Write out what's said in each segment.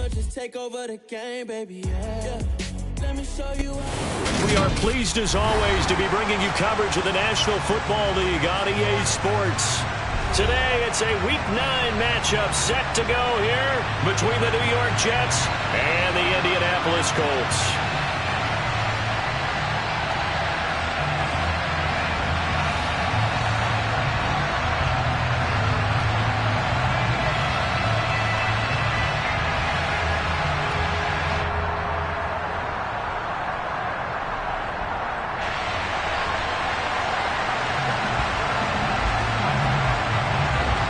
just take over the game, baby, yeah. Let me show you how. We are pleased, as always, to be bringing you coverage of the National Football League on EA Sports. Today, it's a Week 9 matchup set to go here between the New York Jets and the Indianapolis Colts.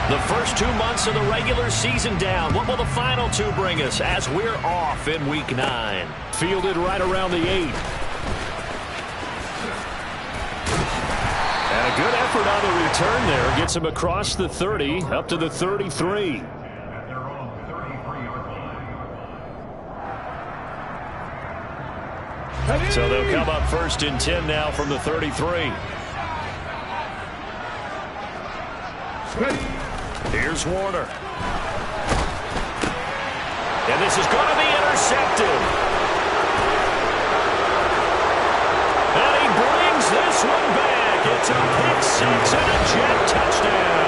The first 2 months of the regular season down. What will the final 2 bring us as we're off in Week 9? Fielded right around the 8. And a good effort on the return there. Gets him across the 30, up to the 33. So they'll come up first and 10 now from the 33. Here's Warner. And this is going to be intercepted. And he brings this one back. It's a pick 6 and a Jet touchdown.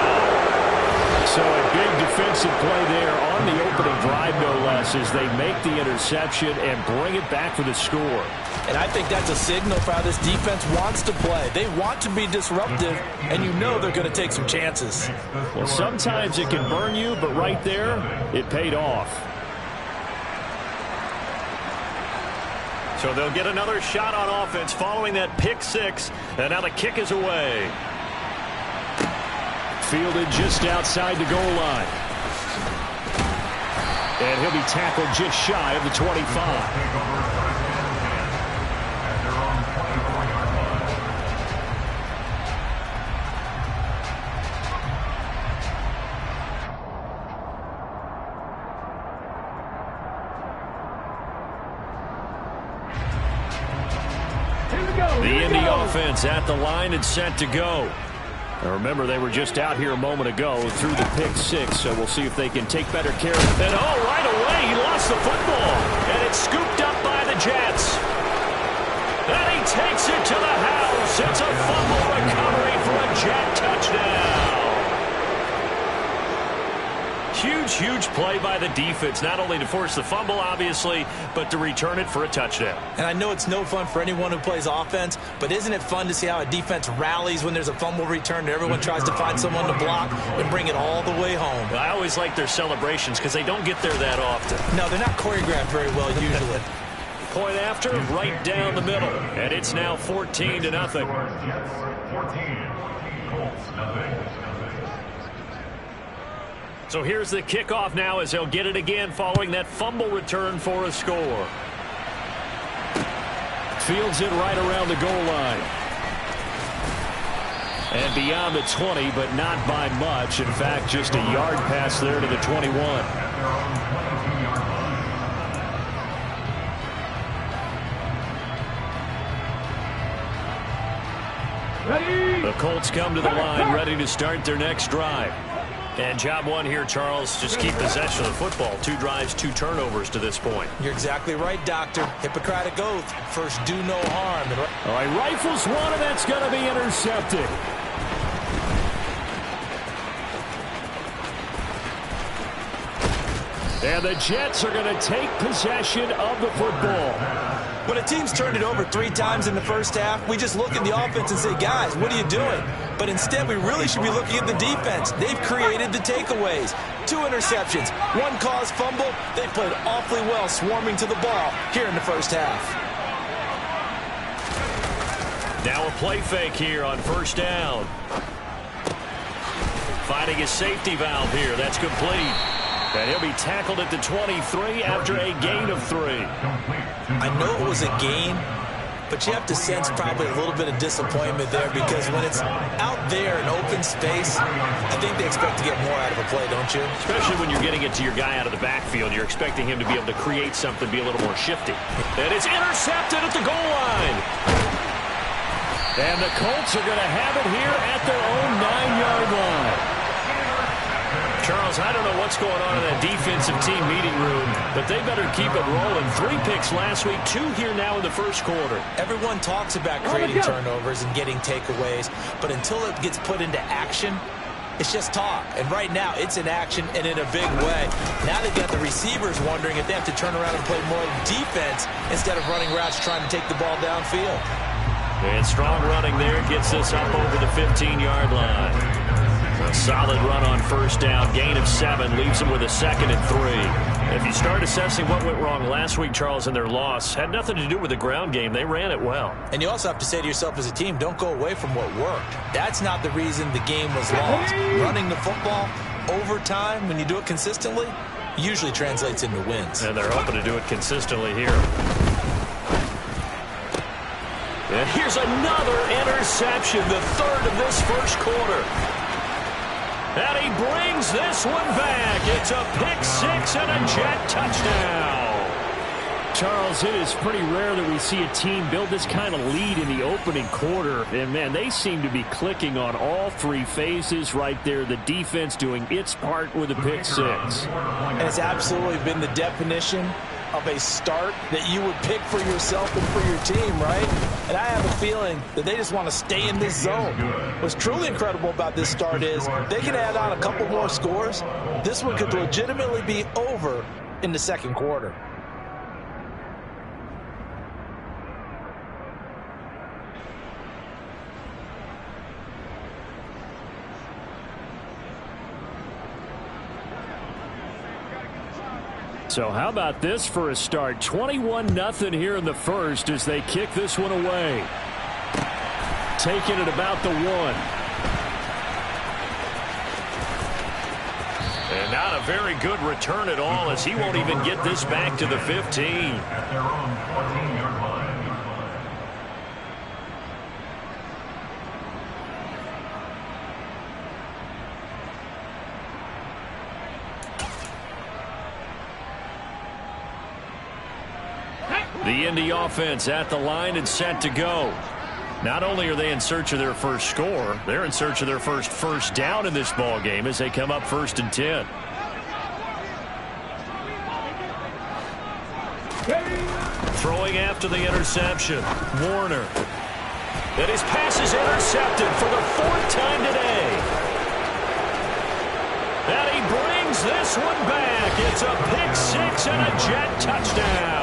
So a big defensive play there on the opening drive, no less, as they make the interception and bring it back for the score. And I think that's a signal for how this defense wants to play. They want to be disruptive, and you know they're going to take some chances. Well, sometimes it can burn you, but right there, it paid off. So they'll get another shot on offense following that pick 6, and now the kick is away. Fielded just outside the goal line. And he'll be tackled just shy of the 25. The Indy offense at the line and set to go. Now remember, they were just out here a moment ago through the pick 6, so we'll see if they can take better care of it. And right away, he lost the football, and it's scooped up by the Jets. And he takes it to the house. It's a fumble recovery for a Jet touchdown. Huge play by the defense, not only to force the fumble, obviously, but to return it for a touchdown. And I know it's no fun for anyone who plays offense, but isn't it fun to see how a defense rallies when there's a fumble return and everyone tries to find someone to block and bring it all the way home? I always like their celebrations because they don't get there that often. No, they're not choreographed very well usually. Point after, right down the middle. And it's now 14-0. So here's the kickoff now as they'll get it again following that fumble return for a score. Fields it right around the goal line. And beyond the 20, but not by much. In fact, just a yard pass there to the 21. Ready? The Colts come to the line, ready to start their next drive. And job one here, Charles, just keep possession of the football. 2 drives, 2 turnovers to this point. You're exactly right, Doctor. Hippocratic oath. First, do no harm. All right, rifles one, and that's going to be intercepted. And the Jets are going to take possession of the football. When a team's turned it over 3 times in the first half, we just look at the offense and say, guys, what are you doing? But instead, we really should be looking at the defense. They've created the takeaways. 2 interceptions, 1 caused fumble. They played awfully well swarming to the ball here in the first half. Now a play fake here on first down. Finding his safety valve here. That's complete. And he'll be tackled at the 23 after a gain of 3. I know it was a gain, but you have to sense probably a little bit of disappointment there because when it's out there in open space, I think they expect to get more out of a play, don't you? Especially when you're getting it to your guy out of the backfield. You're expecting him to be able to create something, be a little more shifty. And it's intercepted at the goal line. And the Colts are going to have it here at their own 9-yard line. Charles, I don't know what's going on in that defensive team meeting room, but they better keep it rolling. 3 picks last week, 2 here now in the first quarter. Everyone talks about creating turnovers and getting takeaways, but until it gets put into action, it's just talk. And right now, it's in action and in a big way. Now they've got the receivers wondering if they have to turn around and play more defense instead of running routes trying to take the ball downfield. And strong running there gets this up over the 15-yard line. A solid run on first down. Gain of 7 leaves them with a 2nd and 3. If you start assessing what went wrong last week, Charles, in their loss, had nothing to do with the ground game. They ran it well. And you also have to say to yourself as a team, don't go away from what worked. That's not the reason the game was lost. Running the football over time, when you do it consistently, usually translates into wins. And they're hoping to do it consistently here. And here's another interception, the 3rd of this first quarter. And he brings this one back. It's a pick 6 and a Jet touchdown. Charles, it is pretty rare that we see a team build this kind of lead in the opening quarter. And, man, they seem to be clicking on all 3 phases right there. The defense doing its part with a pick 6. And it's absolutely been the definition of a start that you would pick for yourself and for your team, right? And I have a feeling that they just want to stay in this zone. What's truly incredible about this start is they can add on a couple more scores. This one could legitimately be over in the second quarter. So how about this for a start? 21-0 here in the first as they kick this one away. Taking it about the 1. And not a very good return at all as he won't even get this back to the 15. At their own 14-yard line. The IND offense at the line and set to go. Not only are they in search of their first score, they're in search of their first down in this ball game as they come up 1st and 10. Throwing after the interception, Warner. And his pass is intercepted for the 4th time today. And he brings this one back. It's a pick 6 and a Jet touchdown.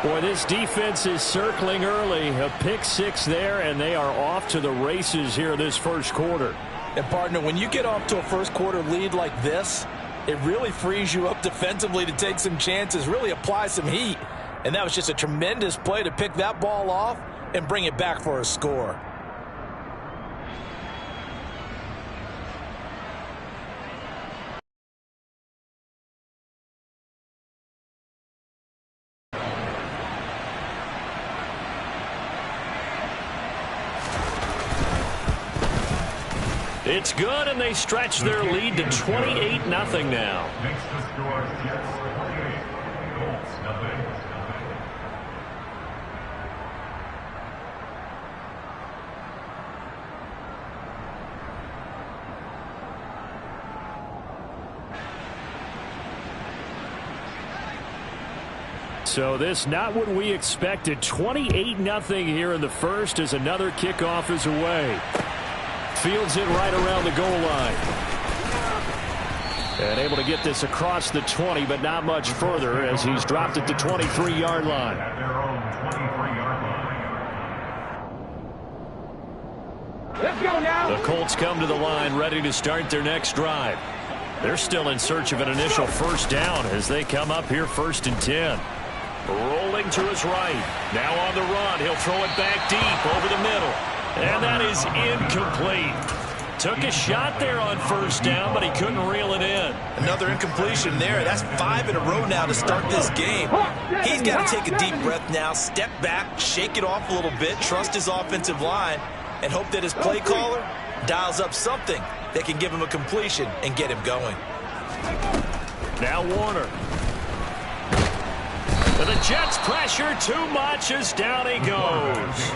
Boy, this defense is circling early. A pick 6 there, and they are off to the races here this first quarter. And, partner, when you get off to a first quarter lead like this, it really frees you up defensively to take some chances, really apply some heat. And that was just a tremendous play to pick that ball off and bring it back for a score. It's good, and they stretch their lead to 28-0 now. Makes the score Jets 28, Colts nothing. So this not what we expected. 28-0 here in the first as another kickoff is away. Fields it right around the goal line. And able to get this across the 20, but not much further as he's dropped it to 23-yard line. At their own 23-yard line. Let's go now. The Colts come to the line ready to start their next drive. They're still in search of an initial first down as they come up here 1st and 10. Rolling to his right. Now on the run. He'll throw it back deep over the middle. And that is incomplete. Took a shot there on first down, but he couldn't reel it in. Another incompletion there. That's 5 in a row now to start this game. He's got to take a deep breath now, step back, shake it off a little bit, trust his offensive line, and hope that his play caller dials up something that can give him a completion and get him going. Now Warner. And the Jets pressure too much as down he goes.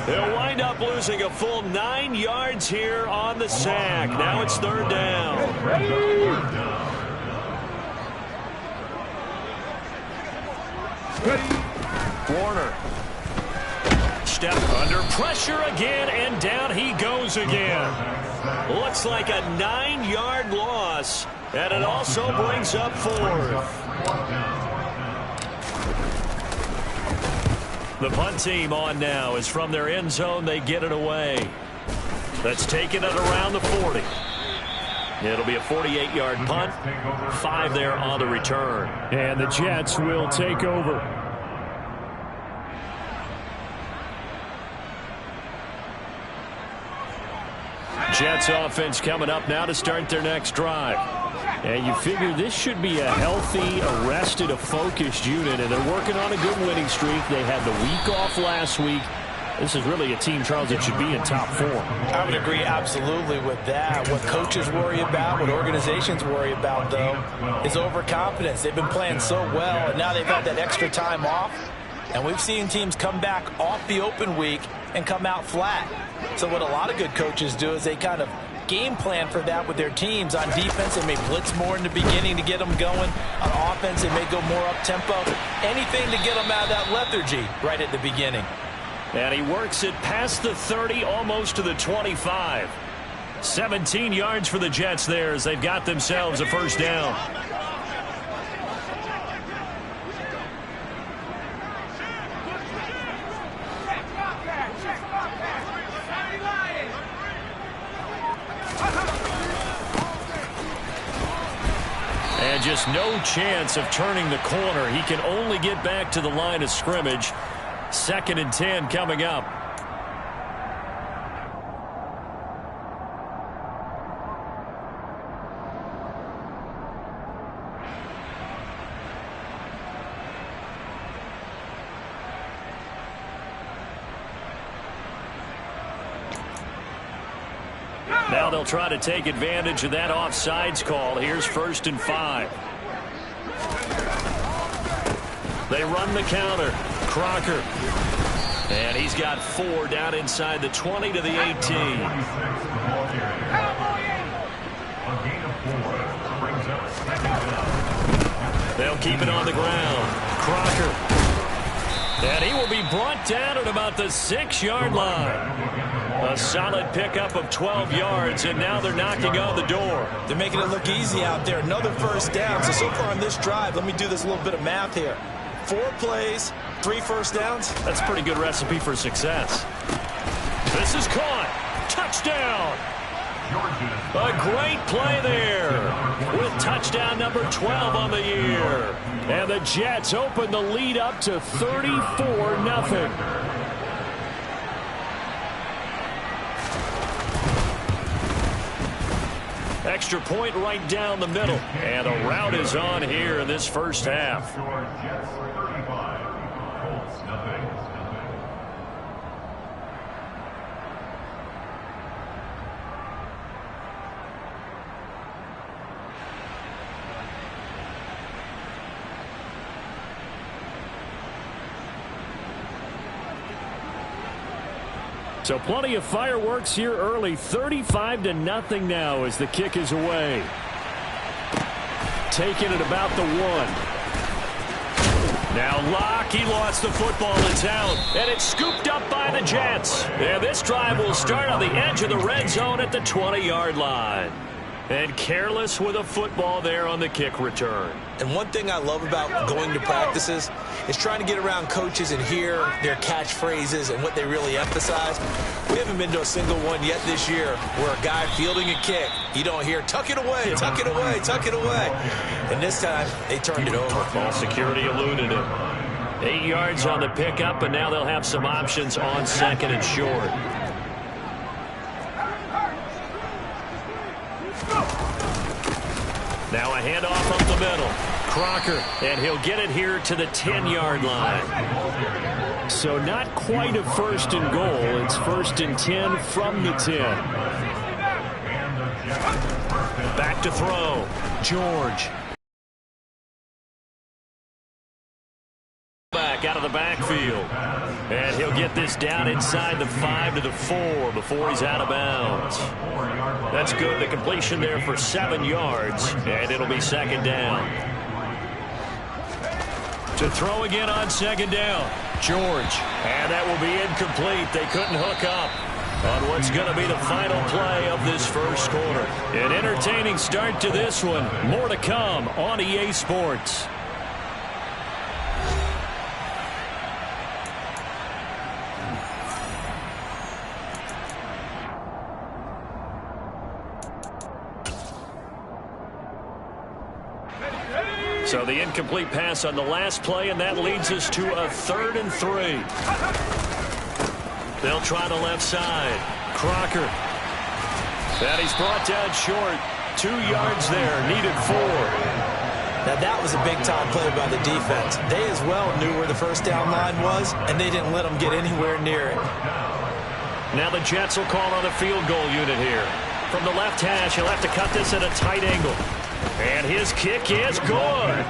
They'll wind up losing a full 9 yards here on the sack. Now it's third down. Warner. Step under pressure again, and down he goes again. Looks like a 9-yard loss, and it also brings up fourth. The punt team on now is from their end zone. They get it away. That's taken it around the 40. It'll be a 48-yard punt. 5 there on the return. And the Jets will take over. Jets offense coming up now to start their next drive. And you figure this should be a healthy, arrested, a focused unit, and they're working on a good winning streak. They had the week off last week. This is really a team, Charles, that should be in top form. I would agree absolutely with that. What coaches worry about, what organizations worry about, though, is overconfidence. They've been playing so well, and now they've had that extra time off. And we've seen teams come back off the open week and come out flat. So what a lot of good coaches do is they kind of game plan for that with their teams. On defense, they may blitz more in the beginning to get them going. On offense, they may go more up-tempo. Anything to get them out of that lethargy right at the beginning. And he works it past the 30, almost to the 25. 17 yards for the Jets there as they've got themselves a first down. And just no chance of turning the corner. He can only get back to the line of scrimmage. 2nd and 10 coming up. Now they'll try to take advantage of that offsides call. Here's 1st and 5. They run the counter. Crocker. And he's got 4 down inside the 20 to the 18. They'll keep it on the ground. Crocker. And he will be brought down at about the 6-yard line. A solid pickup of 12 yards, and now they're knocking on the door. They're making it look easy out there. Another first down. So far on this drive, let me do this little bit of math here. 4 plays, 3 first downs. That's a pretty good recipe for success. This is caught. Touchdown. A great play there with touchdown number 12 on the year. And the Jets open the lead up to 34-0. Extra point right down the middle. And a rout is on here in this first half. So plenty of fireworks here early. 35-0 now as the kick is away. Taking it about the 1. Now Locke, he lost the football. It's out. And it's scooped up by the Jets. And this drive will start on the edge of the red zone at the 20-yard line. And careless with a football there on the kick return. And one thing I love about going to practices is trying to get around coaches and hear their catchphrases and what they really emphasize. We haven't been to a single one yet this year where a guy fielding a kick, you don't hear, tuck it away, tuck it away, tuck it away. And this time, they turned it over. Ball security eluded him. 8 yards on the pickup, and now they'll have some options on 2nd and short. Now a handoff up the middle. Crocker, and he'll get it here to the 10-yard line. So not quite a 1st and goal. It's 1st and 10 from the 10. Back to throw. George. back out of the backfield. And he'll get this down inside the 5 to the 4 before he's out of bounds. That's good. The completion there for 7 yards, and it'll be second down. To throw again on second down, George. And that will be incomplete. They couldn't hook up on what's going to be the final play of this first quarter. An entertaining start to this one. More to come on EA Sports. So the incomplete pass on the last play, and that leads us to a 3rd and 3. They'll try the left side. Crocker. And he's brought down short. 2 yards there. Needed 4. Now that was a big-time play by the defense. They as well knew where the first down line was, and they didn't let them get anywhere near it. Now the Jets will call on a field goal unit here. From the left hash, he'll have to cut this at a tight angle. And his kick is good.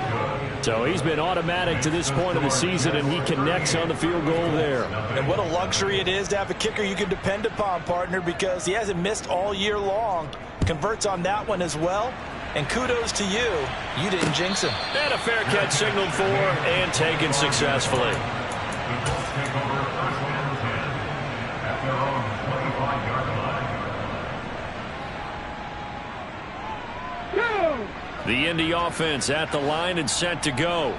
So he's been automatic to this point of the season, and he connects on the field goal there. And what a luxury it is to have a kicker you can depend upon, partner, because he hasn't missed all year long. Converts on that one as well. And kudos to you. You didn't jinx him. And a fair catch signaled for and taken successfully. Take over first and 10 at their own 25-yard line. The IND offense at the line and set to go.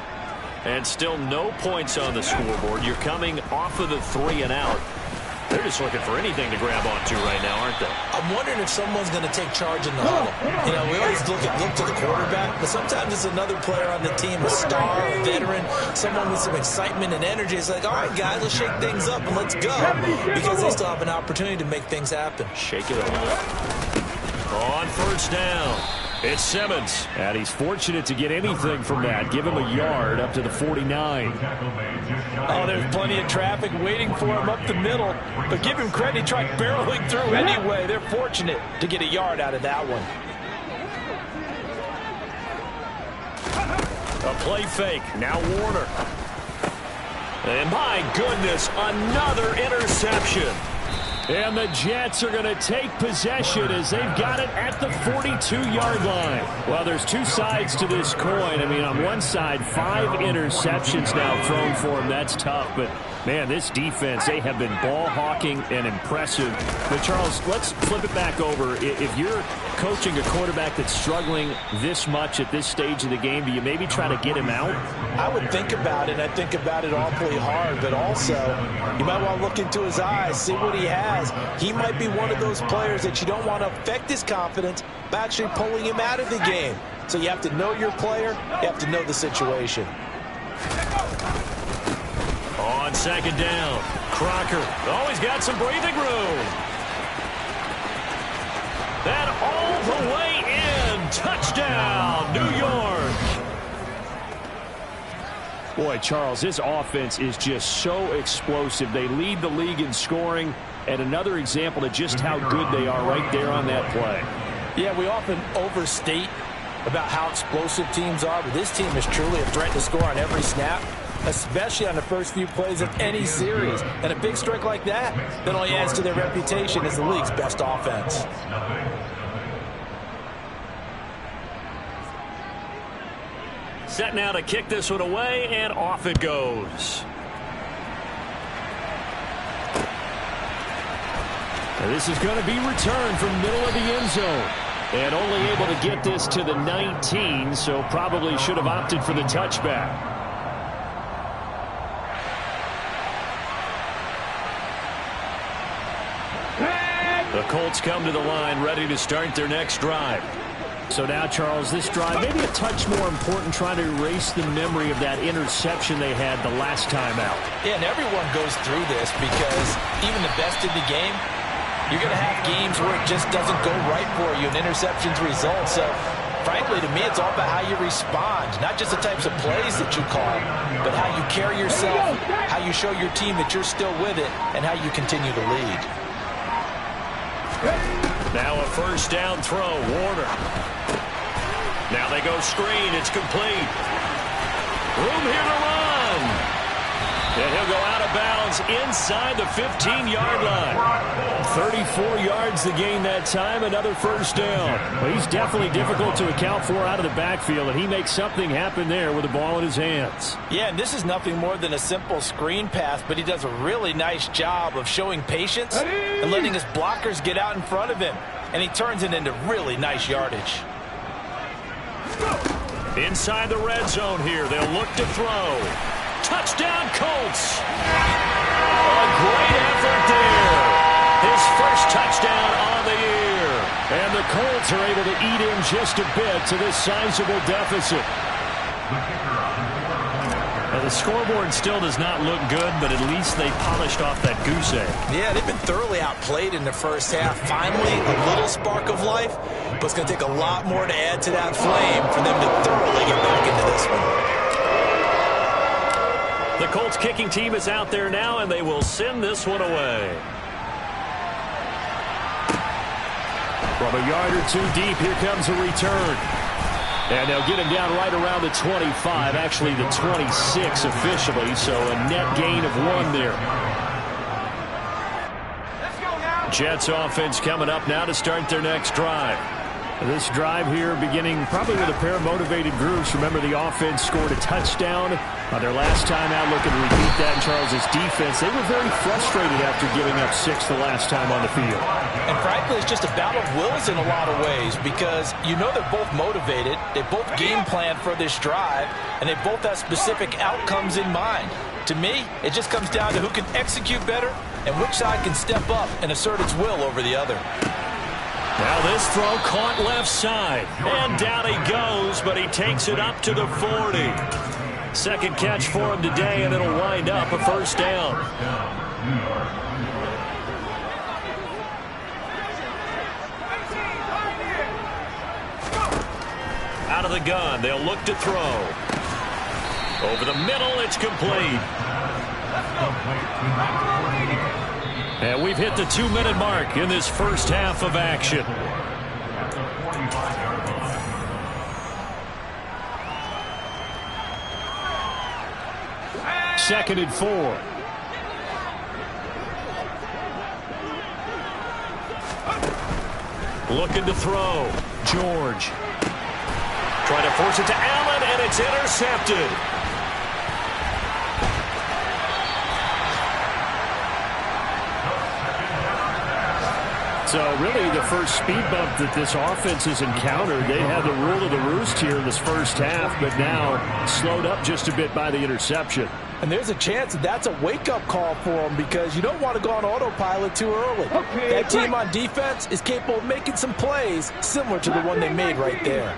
And still no points on the scoreboard. You're coming off of the 3 and out. They're just looking for anything to grab onto right now, aren't they? I'm wondering if someone's going to take charge in the huddle. You know, we always look to the quarterback, but sometimes it's another player on the team, a star, a veteran, someone with some excitement and energy. It's like, all right, guys, let's shake things up and let's go, because they still have an opportunity to make things happen. Shake it up. On first down, it's Simmons. And he's fortunate to get anything from that. Give him a yard up to the 49. Oh, there's plenty of traffic waiting for him up the middle. But give him credit, he tried barreling through anyway. They're fortunate to get a yard out of that one. A play fake. Now Warner. And my goodness, another interception. And the Jets are going to take possession as they've got it at the 42-yard line. Well, there's two sides to this coin. I mean, on one side, 5 interceptions now thrown for him. That's tough. But, man, this defense, they have been ball hawking and impressive. But, Charles, let's flip it back over. If you're coaching a quarterback that's struggling this much at this stage of the game, do you maybe try to get him out? I would think about it. I think about it awfully hard. But also, you might want to look into his eyes, see what he has. He might be one of those players that you don't want to affect his confidence by actually pulling him out of the game. So you have to know your player. You have to know the situation. On second down, Crocker. Oh, he's got some breathing room. That all the way in. Touchdown, New York. Boy, Charles, this offense is just so explosive. They lead the league in scoring, and another example of just how good they are right there on that play. Yeah, we often overstate about how explosive teams are, but this team is truly a threat to score on every snap, especially on the first few plays of any series. And a big strike like that only adds to their reputation as the league's best offense. Set now to kick this one away, and off it goes. And this is going to be returned from middle of the end zone. And only able to get this to the 19, so probably should have opted for the touchback. The Colts come to the line ready to start their next drive. So now, Charles, this drive maybe a touch more important, trying to erase the memory of that interception they had the last time out. Yeah, and everyone goes through this because even the best in the game, you're going to have games where it just doesn't go right for you and interceptions result. So, frankly, to me, it's all about how you respond, not just the types of plays that you call, but how you carry yourself, how you show your team that you're still with it, and how you continue to lead. Now a first down throw, Warner. Now they go screen, it's complete. Room here to run. And he'll go out of bounds inside the 15-yard line. 34 yards to gain that time, another first down. Well, he's definitely difficult to account for out of the backfield, and he makes something happen there with the ball in his hands. Yeah, and this is nothing more than a simple screen pass, but he does a really nice job of showing patience and letting his blockers get out in front of him. And he turns it into really nice yardage. Inside the red zone here, they'll look to throw. Touchdown, Colts! A great effort there. His first touchdown on the year. And the Colts are able to eat in just a bit to this sizable deficit. Now, the scoreboard still does not look good, but at least they polished off that goose egg. Yeah, they've been thoroughly outplayed in the first half. Finally, a little spark of life, but it's going to take a lot more to add to that flame for them to thoroughly get back into this one. The Colts kicking team is out there now, and they will send this one away. From a yard or two deep, here comes a return. And they'll get him down right around the 25, actually the 26 officially, so a net gain of 1 there. Jets offense coming up now to start their next drive. This drive here beginning probably with a pair of motivated groups. Remember, the offense scored a touchdown on their last time out, looking to repeat that in Charles's defense. They were very frustrated after giving up 6 the last time on the field. And frankly, it's just a battle of wills in a lot of ways because you know they're both motivated, they both game plan for this drive, and they both have specific outcomes in mind. To me, it just comes down to who can execute better and which side can step up and assert its will over the other. Now this throw caught left side. And down he goes, but he takes it up to the 40. Second catch for him today, and it'll wind up a first down. Out of the gun, they'll look to throw. Over the middle, it's complete. And we've hit the 2-minute mark in this first half of action. Second and 4. Looking to throw. George. Trying to force it to Allen, and it's intercepted. So really the first speed bump that this offense has encountered, they had the rule of the roost here in this first half, but now slowed up just a bit by the interception. And there's a chance that that's a wake-up call for them because you don't want to go on autopilot too early. That team on defense is capable of making some plays similar to the one they made right there.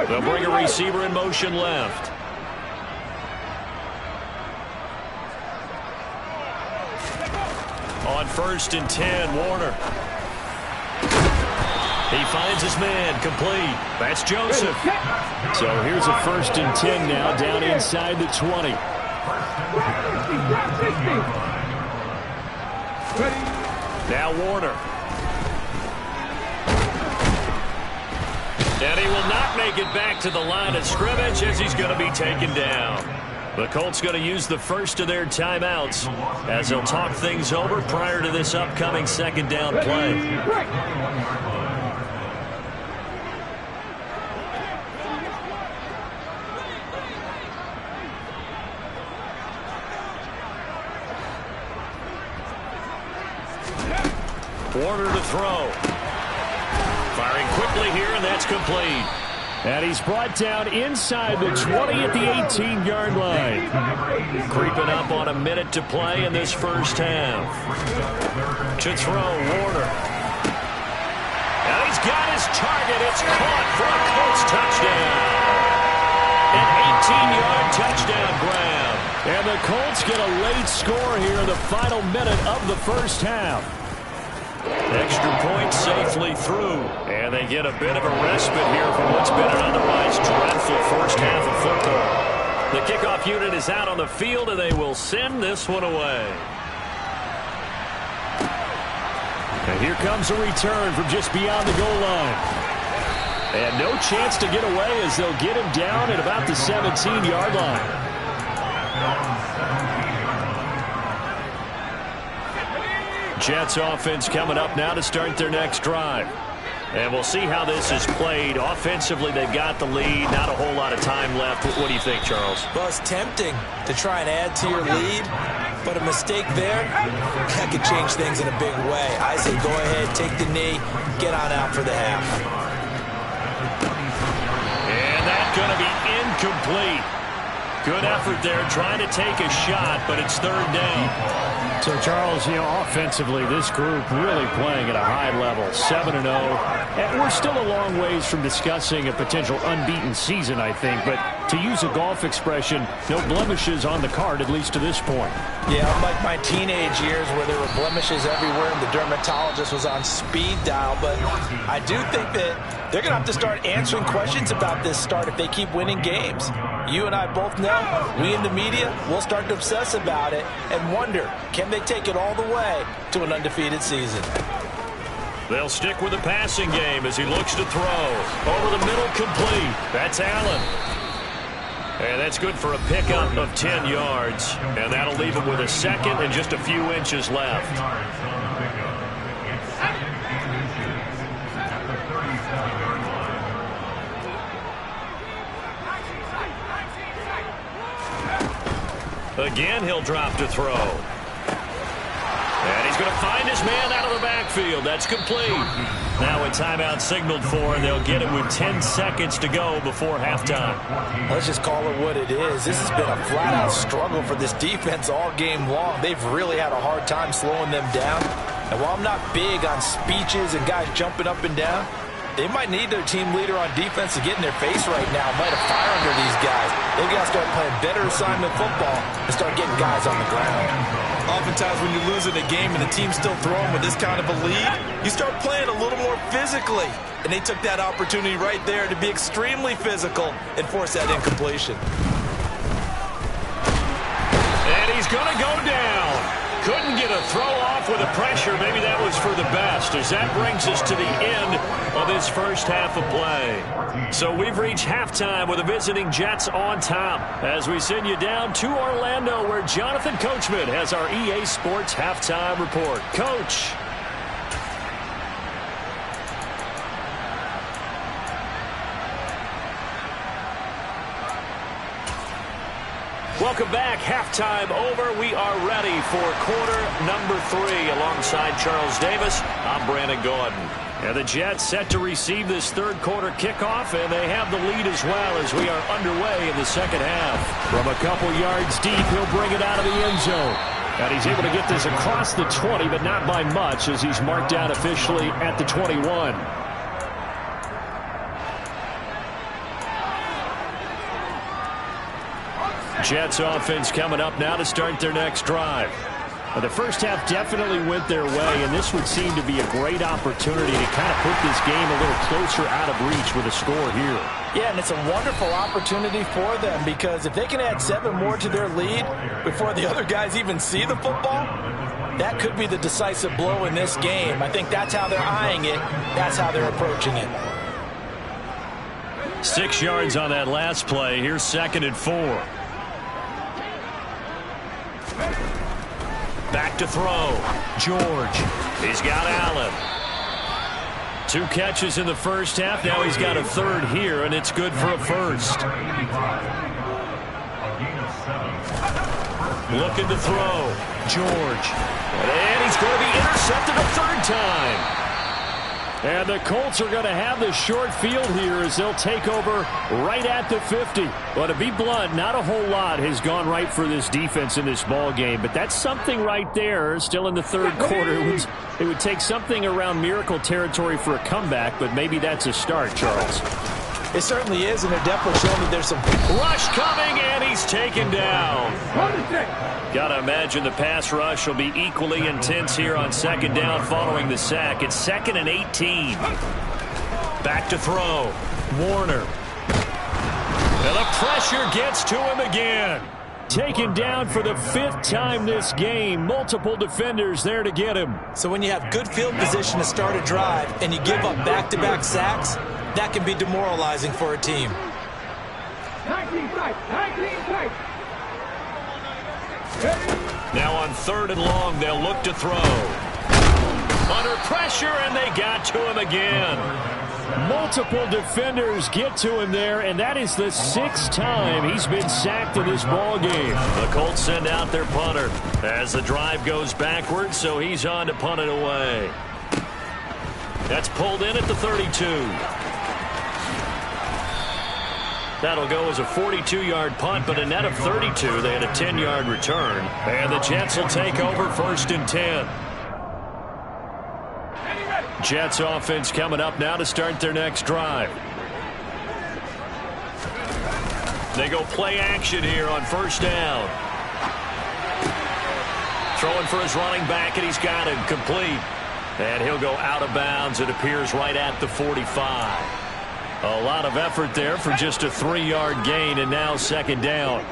They'll bring a receiver in motion left. On 1st and 10, Warner. He finds his man, complete. That's Joseph. So here's a 1st and 10 now, down inside the 20. Now Warner. And he will not make it back to the line of scrimmage as he's going to be taken down. The Colts going to use the first of their timeouts as they'll talk things over prior to this upcoming second down play. Warner to throw. Firing quickly here, and that's complete. And he's brought down inside the 20 at the 18-yard line. Creeping up on a minute to play in this first half. To throw, Warner. And he's got his target. It's caught for a Colts touchdown. An 18-yard touchdown grab. And the Colts get a late score here in the final minute of the first half. Extra point safely through. And they get a bit of a respite here from what's been an otherwise dreadful first half of football. The kickoff unit is out on the field, and they will send this one away. And here comes a return from just beyond the goal line. And no chance to get away as they'll get him down at about the 17-yard line. Jets offense coming up now to start their next drive. And we'll see how this is played. Offensively, they've got the lead. Not a whole lot of time left. What do you think, Charles? Well, it's tempting to try and add to your lead, but a mistake there, that could change things in a big way. I say go ahead, take the knee, get on out for the half. And that's going to be incomplete. Good effort there, trying to take a shot, but it's third down. So, Charles, offensively, this group really playing at a high level, 7-0. And we're still a long ways from discussing a potential unbeaten season, I think. But to use a golf expression, no blemishes on the card, at least to this point. Yeah, unlike my teenage years where there were blemishes everywhere and the dermatologist was on speed dial. But I do think that they're going to have to start answering questions about this start if they keep winning games. You and I both know, we in the media, we'll start to obsess about it and wonder, can they take it all the way to an undefeated season? They'll stick with the passing game as he looks to throw. Over the middle, complete. That's Allen. And that's good for a pickup of 10 yards. And that'll leave him with a second and just a few inches left. Again, he'll drop to throw. And he's going to find his man out of the backfield. That's complete. Now a timeout signaled for, and they'll get it with 10 seconds to go before halftime. Let's just call it what it is. This has been a flat-out struggle for this defense all game long. They've really had a hard time slowing them down. And while I'm not big on speeches and guys jumping up and down, they might need their team leader on defense to get in their face right now, light a fire under these guys. They've got to start playing better assignment football and start getting guys on the ground. Oftentimes when you're losing a game and the team's still throwing with this kind of a lead, you start playing a little more physically. And they took that opportunity right there to be extremely physical and force that incompletion. And he's going to go down. Couldn't get a throw off with the pressure. Maybe that was for the best, as that brings us to the end of this first half of play. So we've reached halftime with the visiting Jets on top as we send you down to Orlando, where Jonathan Coachman has our EA Sports halftime report. Coach. Welcome back. Halftime over. We are ready for quarter number 3 alongside Charles Davis. I'm Brandon Gordon. And the Jets set to receive this third quarter kickoff, and they have the lead as well as we are underway in the second half. From a couple yards deep, he'll bring it out of the end zone. And he's able to get this across the 20, but not by much, as he's marked down officially at the 21. Jets offense coming up now to start their next drive. The first half definitely went their way, and this would seem to be a great opportunity to kind of put this game a little closer out of reach with a score here. Yeah, and it's a wonderful opportunity for them, because if they can add 7 more to their lead before the other guys even see the football, that could be the decisive blow in this game. I think that's how they're eyeing it. That's how they're approaching it. 6 yards on that last play. Here's 2nd and 4. Back to throw. George. He's got Allen. 2 catches in the first half. Now he's got a third here, and it's good for a first. Looking to throw. George. And he's going to be intercepted a third time. And the Colts are going to have the short field here as they'll take over right at the 50. Well, to be blunt, not a whole lot has gone right for this defense in this ball game, but that's something right there. Still in the third quarter, it would take something around miracle territory for a comeback, but maybe that's a start, Charles. It certainly is, and they're definitely showing that there's some rush coming, and he's taken down. Gotta imagine the pass rush will be equally intense here on 2nd down following the sack. It's 2nd and 18. Back to throw. Warner. And the pressure gets to him again. Taken down for the 5th time this game. Multiple defenders there to get him. So when you have good field position to start a drive and you give up back-to-back sacks, that can be demoralizing for a team. Now on 3rd and long, they'll look to throw. Under pressure, and they got to him again. Multiple defenders get to him there, and that is the 6th time he's been sacked in this ball game. The Colts send out their punter as the drive goes backwards, so he's on to punt it away. That's pulled in at the 32. That'll go as a 42-yard punt, but a net of 32. They had a 10-yard return. And the Jets will take over 1st and 10. Jets offense coming up now to start their next drive. They go play action here on 1st down. Throwing for his running back, and he's got him complete. And he'll go out of bounds, it appears, right at the 45. A lot of effort there for just a 3-yard gain, and now 2nd down.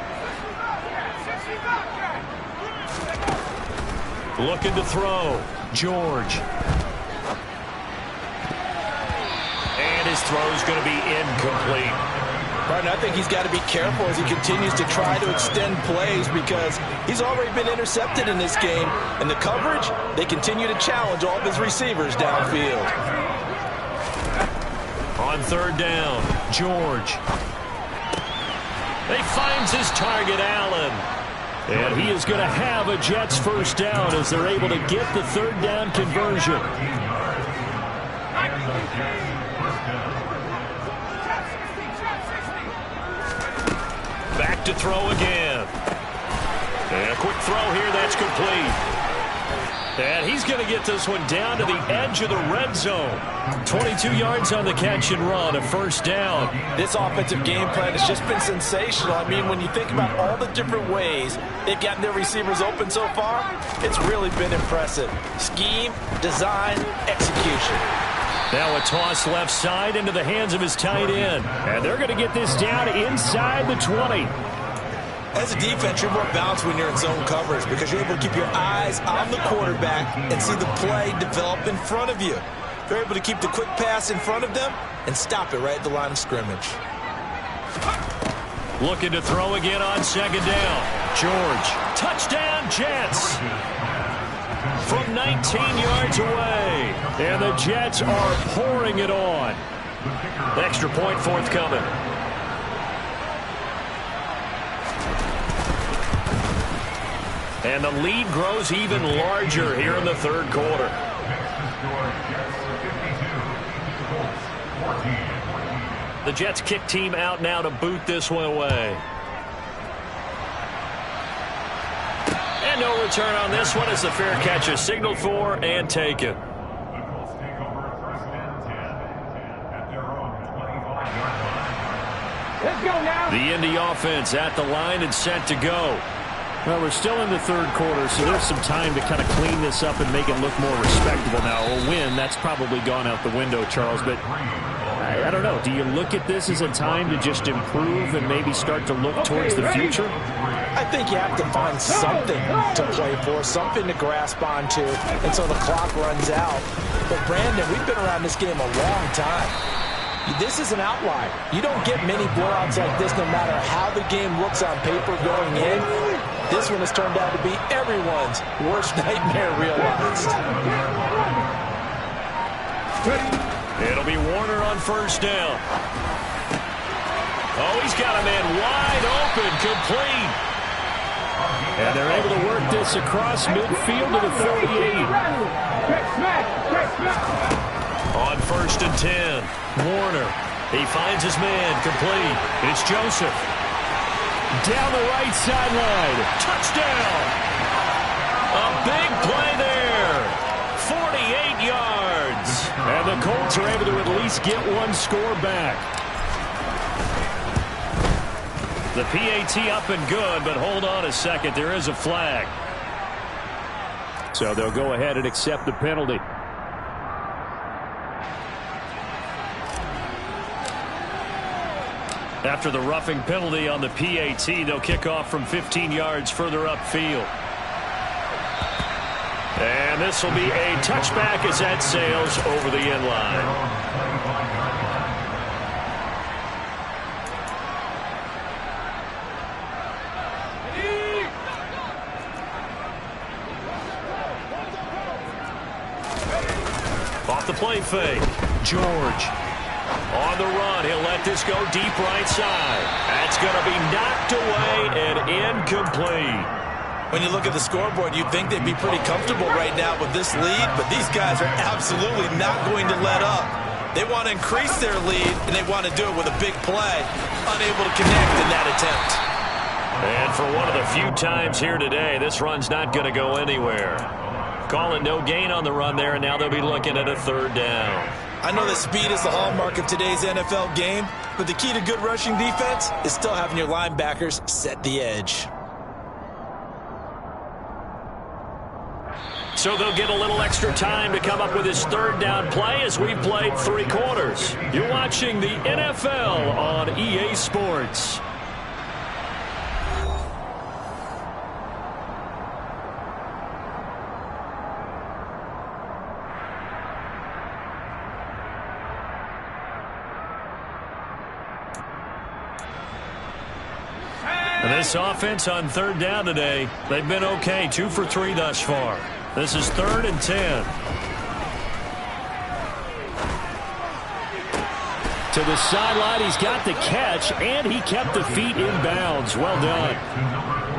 Looking to throw. George. And his throw's going to be incomplete. Martin, I think he's got to be careful as he continues to try to extend plays because he's already been intercepted in this game. And the coverage, they continue to challenge all of his receivers downfield. On 3rd down, George. He finds his target, Allen. And he is going to have a Jets 1st down as they're able to get the 3rd down conversion. Back to throw again. And a quick throw here, that's complete. And he's going to get this one down to the edge of the red zone. 22 yards on the catch and run, a 1st down. This offensive game plan has just been sensational. I mean, when you think about all the different ways they've gotten their receivers open so far, it's really been impressive. Scheme, design, execution. Now a toss left side into the hands of his tight end. And they're going to get this down inside the 20. As a defense, you're more balanced when you're in zone coverage because you're able to keep your eyes on the quarterback and see the play develop in front of you. You're able to keep the quick pass in front of them and stop it right at the line of scrimmage. Looking to throw again on 2nd down. George. Touchdown, Jets. From 19 yards away. And the Jets are pouring it on. Extra point forthcoming. And the lead grows even larger here in the 3rd quarter. The Jets kick team out now to boot this one away. And no return on this one as the fair catch is signaled for and taken. The IND offense at the line and set to go. Well, we're still in the 3rd quarter, so there's some time to kind of clean this up and make it look more respectable now. A win, that's probably gone out the window, Charles, but I don't know. Do you look at this as a time to just improve and maybe start to look towards the future? I think you have to find something to play for, something to grasp onto until the clock runs out. But, Brandon, we've been around this game a long time. This is an outlier. You don't get many blowouts like this no matter how the game looks on paper going in. This one has turned out to be everyone's worst nightmare realized. It'll be Warner on 1st down. Oh, he's got a man wide open, complete. And they're able to work this across midfield to the 48. On 1st and 10, Warner. He finds his man, complete. It's Joseph. Down the right sideline. Touchdown! A big play there. 48 yards. And the Colts are able to at least get one score back. The PAT up and good, but hold on a second. There is a flag. So they'll go ahead and accept the penalty. After the roughing penalty on the PAT, they'll kick off from 15 yards further upfield. And this will be a touchback as that sails over the end line. fake. George. On the run, he'll let this go deep right side. That's going to be knocked away and incomplete. When you look at the scoreboard, you'd think they'd be pretty comfortable right now with this lead, but these guys are absolutely not going to let up. They want to increase their lead, and they want to do it with a big play. Unable to connect in that attempt. And for one of the few times here today, this run's not going to go anywhere. Call it no gain on the run there, and now they'll be looking at a third down. I know that speed is the hallmark of today's NFL game, but the key to good rushing defense is still having your linebackers set the edge. So they'll get a little extra time to come up with his third down play as we've played 3 quarters. You're watching the NFL on EA Sports. And this offense on third down today, they've been okay, 2 for 3 thus far. This is 3rd and 10. To the sideline, he's got the catch, and he kept the feet in bounds. Well done.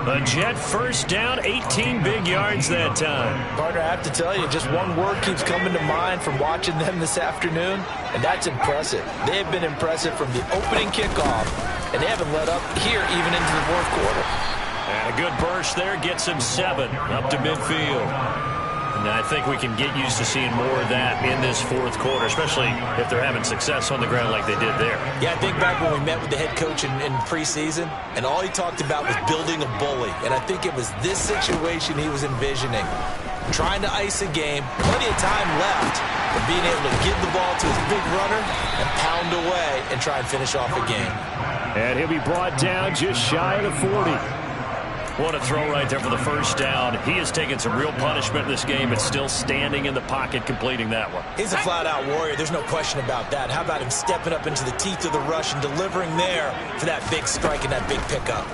A Jet first down, 18 big yards that time. Partner, I have to tell you, just one word keeps coming to mind from watching them this afternoon, and that's impressive. They have been impressive from the opening kickoff, and they haven't let up here even into the 4th quarter. And a good burst there gets him 7 up to midfield. And I think we can get used to seeing more of that in this 4th quarter, especially if they're having success on the ground like they did there. Yeah, I think back when we met with the head coach in preseason, and all he talked about was building a bully. And I think it was this situation he was envisioning. Trying to ice a game, plenty of time left, but being able to give the ball to his big runner and pound away and try and finish off a game. And he'll be brought down just shy of the 40. What a throw right there for the first down. He has taken some real punishment in this game, but still standing in the pocket completing that one. He's a flat-out warrior. There's no question about that. How about him stepping up into the teeth of the rush and delivering there for that big strike and that big pickup.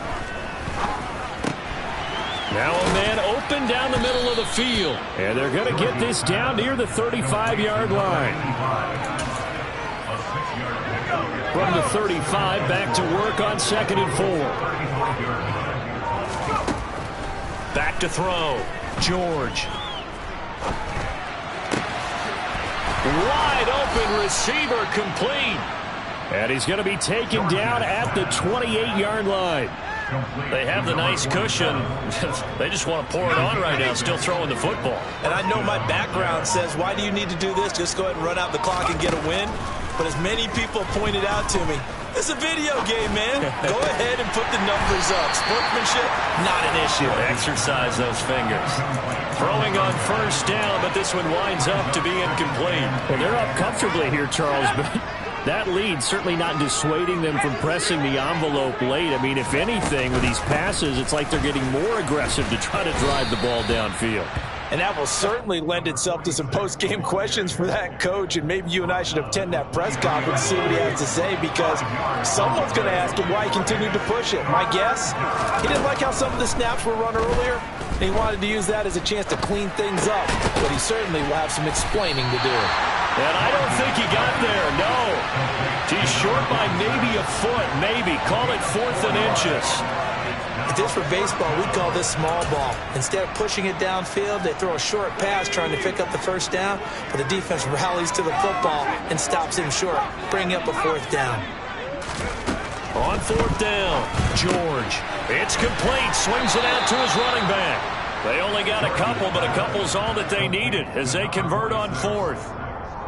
Now a man open down the middle of the field. And they're going to get this down near the 35-yard line. From the 35, back to work on 2nd and 4. Back to throw. George. Wide open receiver complete. And he's going to be taken down at the 28-yard line. They have the nice cushion. They just want to pour it on right now, still throwing the football. And I know my background says, why do you need to do this? Just go ahead and run out the clock and get a win. But as many people pointed out to me, it's a video game, man. Go ahead and put the numbers up. Sportsmanship, not an issue. Exercise those fingers. Throwing on first down, but this one winds up to be incomplete. Well, they're up comfortably here, Charles, but that lead certainly not dissuading them from pressing the envelope late. I mean, if anything, with these passes, it's like they're getting more aggressive to try to drive the ball downfield. And that will certainly lend itself to some post-game questions for that coach. And maybe you and I should attend that press conference and see what he has to say, because someone's going to ask him why he continued to push it. My guess, he didn't like how some of the snaps were run earlier, and he wanted to use that as a chance to clean things up. But he certainly will have some explaining to do. And I don't think he got there, no. He's short by maybe a foot, maybe. Call it 4th and inches. If this were baseball, we'd call this small ball. Instead of pushing it downfield, they throw a short pass trying to pick up the first down, but the defense rallies to the football and stops him short, bringing up a 4th down. On 4th down, George. It's complete, swings it out to his running back. They only got a couple, but a couple's all that they needed as they convert on 4th.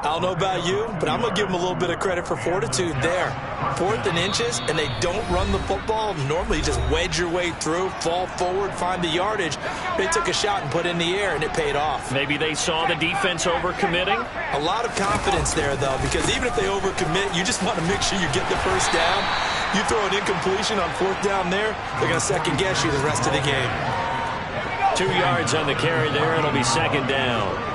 I don't know about you, but I'm going to give them a little bit of credit for fortitude there. 4th and inches, and they don't run the football. Normally, you just wedge your way through, fall forward, find the yardage. They took a shot and put it in the air, and it paid off. Maybe they saw the defense overcommitting. A lot of confidence there, though, because even if they overcommit, you just want to make sure you get the first down. You throw an incompletion on 4th down there, they're going to second-guess you the rest of the game. 2 yards on the carry there. It'll be 2nd down.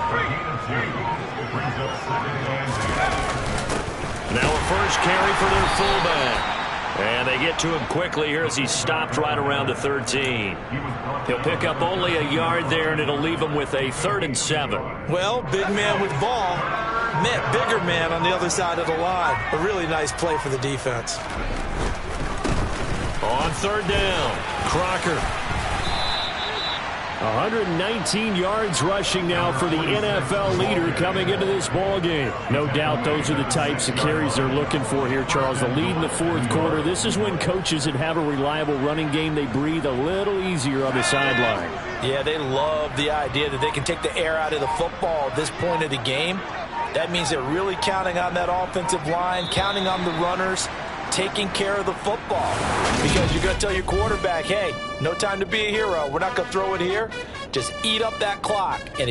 Now a first carry for their fullback. And they get to him quickly here as he's stopped right around the 13. He'll pick up only a yard there, and it'll leave him with a 3rd and 7. Well, big man with ball, Man, bigger man on the other side of the line. A really nice play for the defense. On third down, Crocker. 119 yards rushing now for the NFL leader coming into this ball game. No doubt those are the types of carries they're looking for here, Charles. The lead in the fourth quarter. This is when coaches that have a reliable running game, they breathe a little easier on the sideline. Yeah, they love the idea that they can take the air out of the football at this point of the game. That means they're really counting on that offensive line, counting on the runners, taking care of the football. Because you're going to tell your quarterback, hey, no time to be a hero. We're not going to throw it here. Just eat up that clock. And if